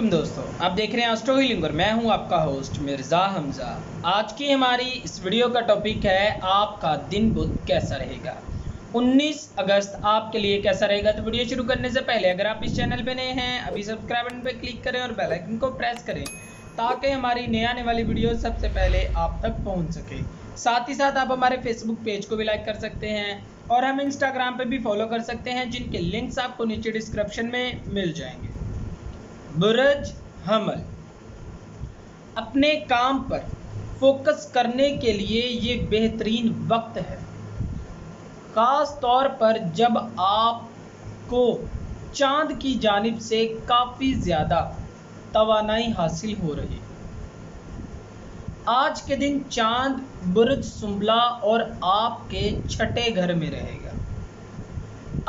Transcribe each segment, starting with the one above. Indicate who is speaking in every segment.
Speaker 1: वालेकुम दोस्तों, आप देख रहे हैं एस्ट्रो हीलिंग और मैं हूं आपका होस्ट मिर्ज़ा हमज़ा। आज की हमारी इस वीडियो का टॉपिक है आपका दिन बुध कैसा रहेगा। 19 अगस्त आपके लिए कैसा रहेगा। तो वीडियो शुरू करने से पहले अगर आप इस चैनल पे नए हैं अभी सब्सक्राइब बटन पे क्लिक करें और बेल आइकन को प्रेस करें ताकि हमारी नए आने वाली वीडियो सबसे पहले आप तक पहुँच सके। साथ ही साथ आप हमारे फेसबुक पेज को भी लाइक कर सकते हैं और हम इंस्टाग्राम पे भी फॉलो कर सकते हैं, जिनके लिंक्स आपको नीचे डिस्क्रिप्शन में मिल जाएंगे। बुर्ज हमल, अपने काम पर फोकस करने के लिए ये बेहतरीन वक्त है, ख़ास तौर पर जब आपको चांद की जानिब से काफ़ी ज़्यादा तवानाई हासिल हो रही है। आज के दिन चांद बुर्ज सुंबला और आपके छठे घर में रहेगा।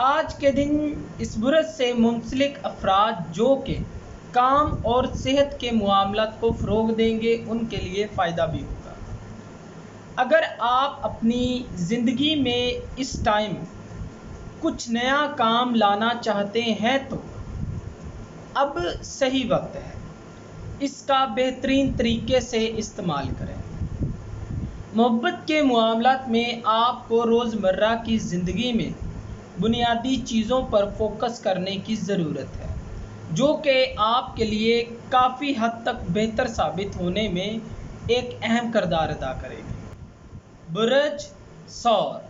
Speaker 1: आज के दिन इस बुर्ज से मुंसलिक अफराद जो कि काम और सेहत के मामलात को फ़रोग़ देंगे, उनके लिए फ़ायदा भी होगा। अगर आप अपनी ज़िंदगी में इस टाइम कुछ नया काम लाना चाहते हैं तो अब सही वक्त है, इसका बेहतरीन तरीके से इस्तेमाल करें। मोहब्बत के मामलात में आपको रोज़मर्रा की ज़िंदगी में बुनियादी चीज़ों पर फोकस करने की ज़रूरत है, जो कि आपके लिए काफ़ी हद तक बेहतर साबित होने में एक अहम किरदार अदा करेगी। बुर्ज सौर,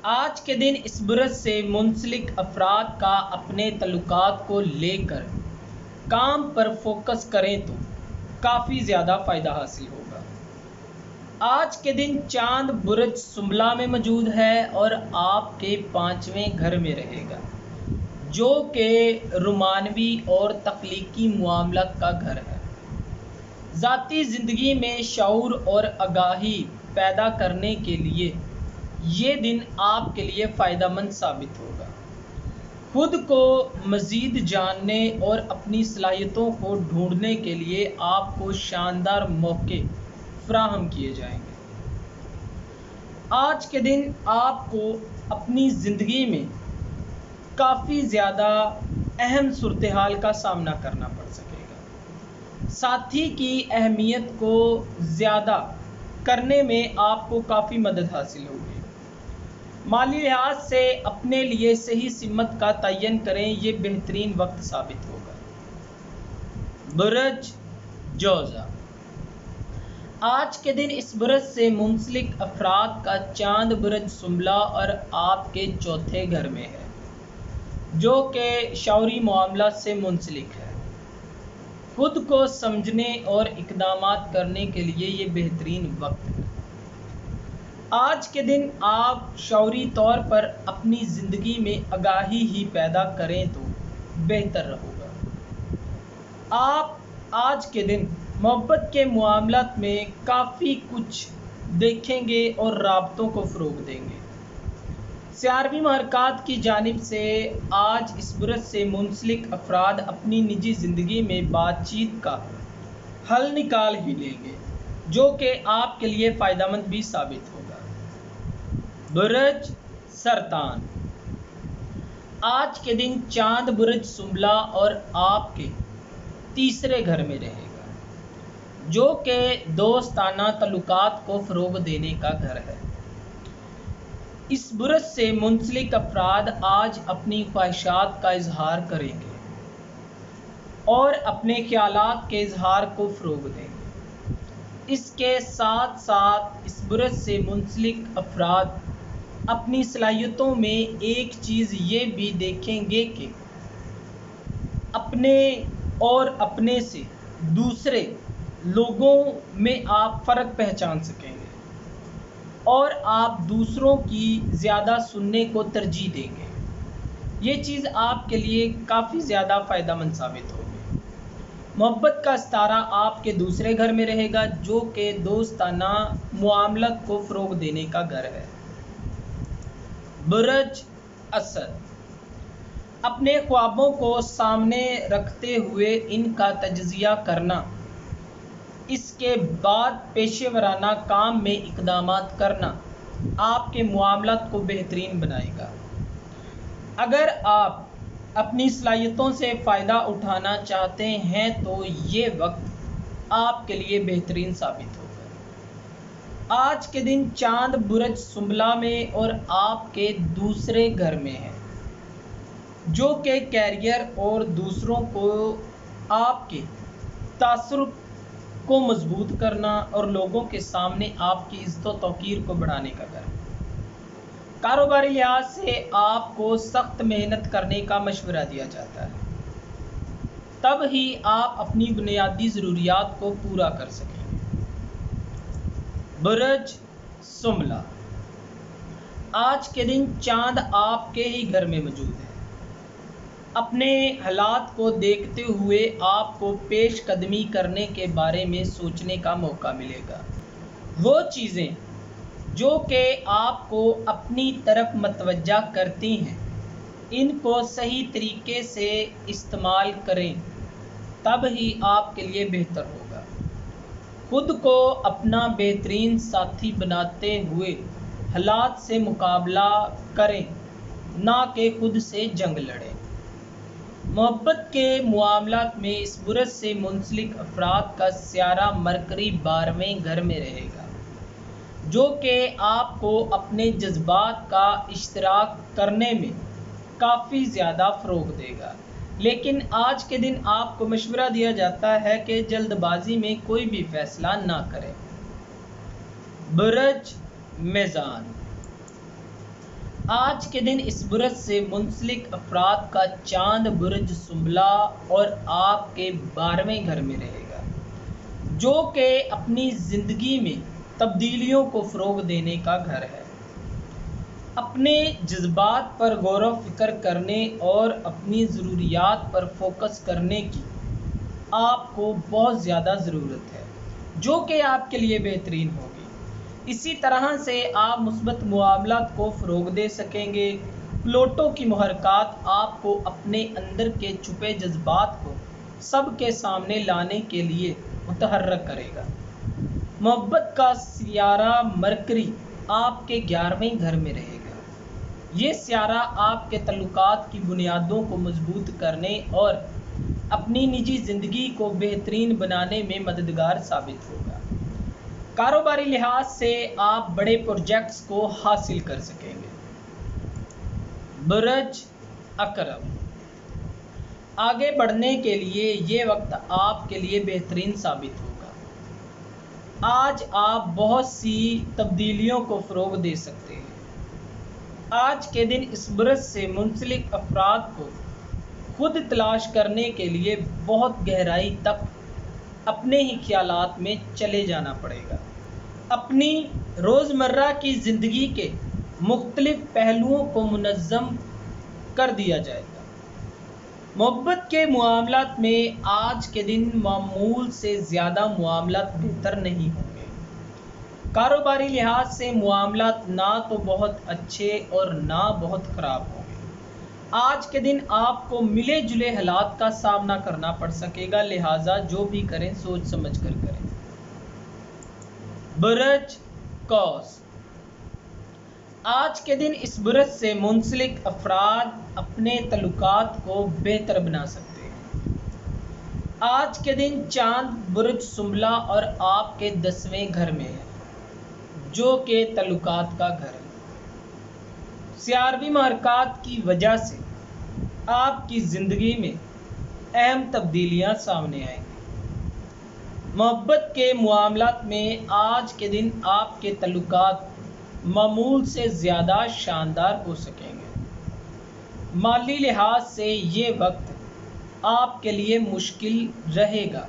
Speaker 1: आज के दिन इस बुर्ज से मुंसलिक अफराद का अपने तल्लुकात को लेकर काम पर फोकस करें तो काफ़ी ज़्यादा फ़ायदा हासिल होगा। आज के दिन चांद बुर्ज सुंबला में मौजूद है और आपके 5वें घर में रहेगा, जो कि रुमानवी और तख्लीकी मामलात का घर है। ज़ाती ज़िंदगी में शऊर और आगाही पैदा करने के लिए ये दिन आपके लिए फ़ायदेमंद साबित होगा। खुद को मज़ीद जानने और अपनी सलाहियतों को ढूंढने के लिए आपको शानदार मौके फ़राहम किए जाएंगे। आज के दिन आपको अपनी ज़िंदगी में काफ़ी ज़्यादा अहम सूरत हाल का सामना करना पड़ सकेगा। साथी की अहमियत को ज़्यादा करने में आपको काफ़ी मदद हासिल होगी। माली लिहाज से अपने लिए सही सिमत का तयन करें, ये बेहतरीन वक्त साबित होगा। बुर्ज जोज़ा, आज के दिन इस बुर्ज से मुंसलिक अफराद का चांद बुर्ज सुंबला और आपके चौथे घर में है, जो कि शौरी मामला से मुंसलिक है। खुद को समझने और इक़दामात करने के लिए ये बेहतरीन वक्त है। आज के दिन आप शौरी तौर पर अपनी ज़िंदगी में आगाही ही पैदा करें तो बेहतर रहेगा। आप आज के दिन मोहब्बत के मामलात में काफ़ी कुछ देखेंगे और राबतों को फ़रोग़ देंगे। सियारवी महरक़ात की जानिब से आज इस बुर्ज से मुंसलिक अफराद अपनी निजी ज़िंदगी में बातचीत का हल निकाल ही लेंगे, जो कि आपके लिए फ़ायदेमंद भी साबित होगा। बुर्ज सरतान, आज के दिन चांद बुर्ज सुंबला और आपके तीसरे घर में रहेगा, जो कि दोस्ताना तल्लुकात को फ़रोग़ देने का घर है। इस बुर्ज से मुंसलिक अफराद आज अपनी ख्वाहिशात का इजहार करेंगे और अपने ख्यालात के इजहार को फ़रोग़ देंगे। इसके साथ साथ इस बुर्ज से मुंसलिक अफराद अपनी सलाहियतों में एक चीज़ ये भी देखेंगे कि अपने और अपने से दूसरे लोगों में आप फ़र्क पहचान सकेंगे और आप दूसरों की ज़्यादा सुनने को तरजीह देंगे। ये चीज़ आपके लिए काफ़ी ज़्यादा फ़ायदेमंद साबित होगी। मोहब्बत का सितारा आपके दूसरे घर में रहेगा, जो कि दोस्ताना मामलात को फ़रोग़ देने का घर है। बुर्ज असद, अपने ख्वाबों को सामने रखते हुए इनका तजज़िया करना, इसके बाद पेशेवराना काम में इक़दामात करना आपके मामलात को बेहतरीन बनाएगा। अगर आप अपनी सलाहियतों से फ़ायदा उठाना चाहते हैं तो ये वक्त आपके लिए बेहतरीन साबित होगा। आज के दिन चांद बुर्ज सुंबला में और आपके दूसरे घर में है, जो कि कैरियर और दूसरों को आपके तासुर को मजबूत करना और लोगों के सामने आपकी इज्जत व तौकीर को बढ़ाने का घर है। कारोबारी लिहाज से आपको सख्त मेहनत करने का मशवरा दिया जाता है, तब ही आप अपनी बुनियादी ज़रूरियात को पूरा कर सकेंगे। बुर्ज सुंबला, आज के दिन चांद आपके ही घर में मौजूद है। अपने हालात को देखते हुए आपको पेश कदमी करने के बारे में सोचने का मौका मिलेगा। वो चीज़ें जो कि आपको अपनी तरफ मतवज्जा करती हैं, इनको सही तरीके से इस्तेमाल करें, तब ही आपके लिए बेहतर होगा। खुद को अपना बेहतरीन साथी बनाते हुए हालात से मुकाबला करें, ना कि खुद से जंग लड़ें। मोहब्बत के मामलात में इस बुर्ज से मुंसलिक अफराद का स्यारा मरकरी 12वें घर में रहेगा, जो कि आपको अपने जज्बात का इश्तराक करने में काफ़ी ज़्यादा फ़रोग़ देगा। लेकिन आज के दिन आपको मशवरा दिया जाता है कि जल्दबाजी में कोई भी फ़ैसला ना करें। बुर्ज मीज़ान, आज के दिन इस बुर्ज से मुंसलिक अफराद का चांद बुर्ज सुंबला और आपके 12वें घर में रहेगा, जो कि अपनी ज़िंदगी में तब्दीलियों को फ़रोग़ देने का घर है। अपने जज्बात पर गौर व फिक्र करने और अपनी ज़रूरियात पर फोकस करने की आपको बहुत ज़्यादा ज़रूरत है, जो कि आपके लिए बेहतरीन होगी। इसी तरह से आप मुस्बत मुआमलात को फ़रोग़ दे सकेंगे। प्लूटो की मुहरकात आपको अपने अंदर के छुपे जज्बात को सबके सामने लाने के लिए मुतहर्रक करेगा। मोहब्बत का सियारा मरकरी आपके 11वें घर में रहेगा। ये सियारा आपके तल्लुकात की बुनियादों को मजबूत करने और अपनी निजी ज़िंदगी को बेहतरीन बनाने में मददगार साबित होगा। कारोबारी लिहाज से आप बड़े प्रोजेक्ट्स को हासिल कर सकेंगे। बुर्ज अकरम, आगे बढ़ने के लिए ये वक्त आपके लिए बेहतरीन साबित होगा। आज आप बहुत सी तब्दीलियों को फ़रोग़ दे सकते हैं। आज के दिन इस बुर्ज से मुंसलिक अफराद को खुद तलाश करने के लिए बहुत गहराई तक अपने ही ख्यालात में चले जाना पड़ेगा। अपनी रोज़मर्रा की ज़िंदगी के मुख्तलिफ़ पहलुओं को मुनज़्ज़म कर दिया जाएगा। मोहब्बत के मामलात में आज के दिन मामूल से ज़्यादा मामलात बेहतर नहीं होंगे। कारोबारी लिहाज से मामलात ना तो बहुत अच्छे और ना बहुत ख़राब होंगे। आज के दिन आपको मिले जुले हालात का सामना करना पड़ सकेगा, लिहाजा जो भी करें सोच समझ कर करें। बुर्ज कौस, आज के दिन इस बुर्ज से मुंसलिक अफराद अपने तल्लुकात को बेहतर बना सकते हैं। आज के दिन चांद बुर्ज सुंबला और आपके 10वें घर में है, जो कि तल्लुकात का घर है। सियारवी महरकात की वजह से आपकी ज़िंदगी में अहम तब्दीलियां सामने आएंगी। मोहब्बत के मामलात में आज के दिन आपके तल्लुकात मामूल से ज़्यादा शानदार हो सकेंगे। माली लिहाज से ये वक्त आपके लिए मुश्किल रहेगा।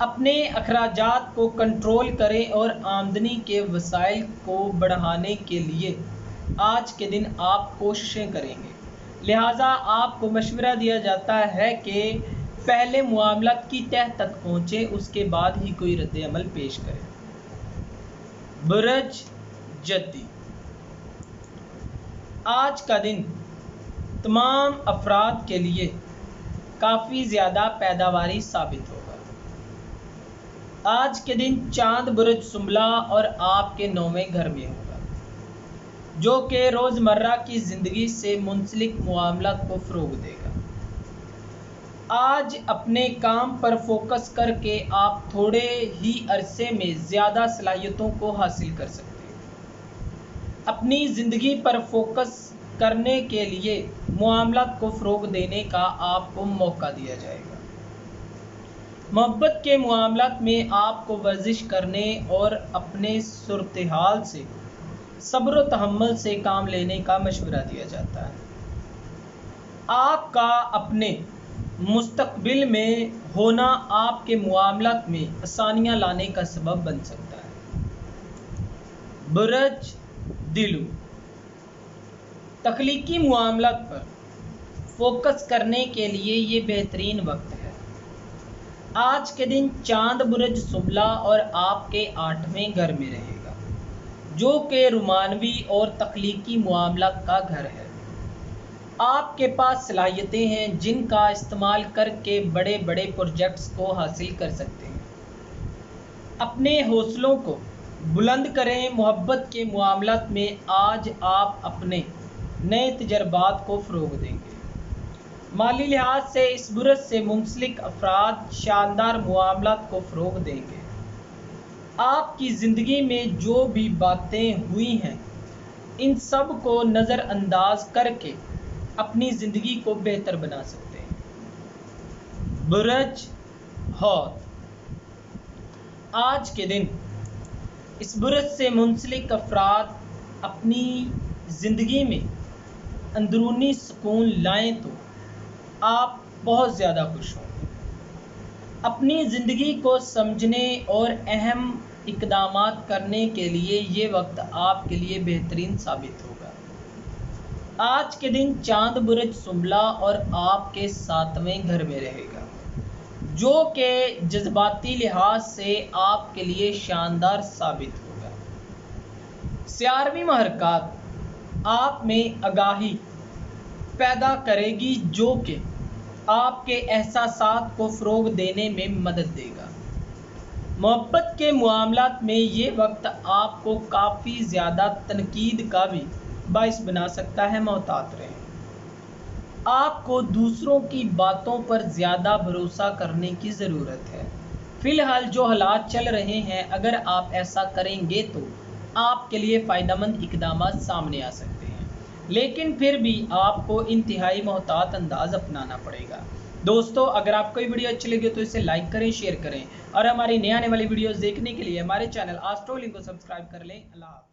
Speaker 1: अपने अखराजात को कंट्रोल करें और आमदनी के वसाइल को बढ़ाने के लिए आज के दिन आप कोशिशें करेंगे। लिहाजा आपको मशवरा दिया जाता है कि पहले मामलात की तह तक पहुँचे, उसके बाद ही कोई रद्द-ए-अमल पेश करें। बुर्ज जद्दी, आज का दिन तमाम अफराद के लिए काफ़ी ज़्यादा पैदावारी साबित होगा। आज के दिन चांद बुर्ज सुंबला और आपके 9वें घर में होगा, जो कि रोज़मर्रा की ज़िंदगी से मुंसलिक मामलात को फ़रोग़ देगा। आज अपने काम पर फोकस करके आप थोड़े ही अरसे में ज़्यादा सलाहियतों को हासिल कर सकते हैं। अपनी ज़िंदगी पर फोकस करने के लिए मामलात को फ़रोग़ देने का आपको मौका दिया जाएगा। मोहब्बत के मामलात में आपको वर्जिश करने और अपने सूरत-ए-हाल से सब्र व तहम्मुल से काम लेने का मशवरा दिया जाता है। आपका अपने मुस्तक़बिल में होना आपके मामलात में आसानियाँ लाने का सबब बन सकता है। बुर्ज दिलू, तख्लीकी मामलात पर फोकस करने के लिए ये बेहतरीन वक्त है। आज के दिन चांद बुर्ज सुबला और आपके 8वें घर में रहेगा, जो कि रोमानवी और तख्लीकी मामलात का घर है। आपके पास सलाहियतें हैं जिनका इस्तेमाल करके बड़े बड़े प्रोजेक्ट्स को हासिल कर सकते हैं। अपने हौसलों को बुलंद करें। मोहब्बत के मामलात में आज आप अपने नए तजर्बात को फ़रोग़ देंगे। माली लिहाज से इस बुर्ज से मुंसलिक अफराद शानदार मामलात को फ़रोग़ देंगे। आपकी ज़िंदगी में जो भी बातें हुई हैं, इन सब को नज़रअंदाज करके अपनी ज़िंदगी को बेहतर बना सकते हैं। बुर्ज हौत, आज के दिन इस बुर्ज से मुंसलिक अफराद अपनी ज़िंदगी में अंदरूनी सुकून लाएं तो आप बहुत ज़्यादा खुश होंगे। अपनी ज़िंदगी को समझने और अहम इक़दामात करने के लिए ये वक्त आपके लिए बेहतरीन साबित होगा। आज के दिन चांद बुर्ज सुंबला और आपके 7वें घर में रहेगा, जो कि जज्बाती लिहाज से आपके लिए शानदार साबित होगा। सियारवी महरकात आप में आगाही पैदा करेगी, जो कि आपके एहसासात को फ़रोग़ देने में मदद देगा। मोहब्बत के मामलात में ये वक्त आपको काफ़ी ज़्यादा तनकीद का भी बाइस बना सकता है। मोहतात रहें। आपको दूसरों की बातों पर ज़्यादा भरोसा करने की ज़रूरत है। फ़िलहाल जो हालात चल रहे हैं, अगर आप ऐसा करेंगे तो आपके लिए फ़ायदेमंद इक़दामात सामने आ सकते हैं, लेकिन फिर भी आपको इंतहाई मोहतात अंदाज़ अपनाना पड़ेगा। दोस्तों, अगर आपको ये वीडियो अच्छी लगी तो इसे लाइक करें, शेयर करें और हमारी नई आने वाली वीडियोज़ देखने के लिए हमारे चैनल एस्ट्रोलिंक को सब्सक्राइब कर लें। अल्लाह हाफ़िज़।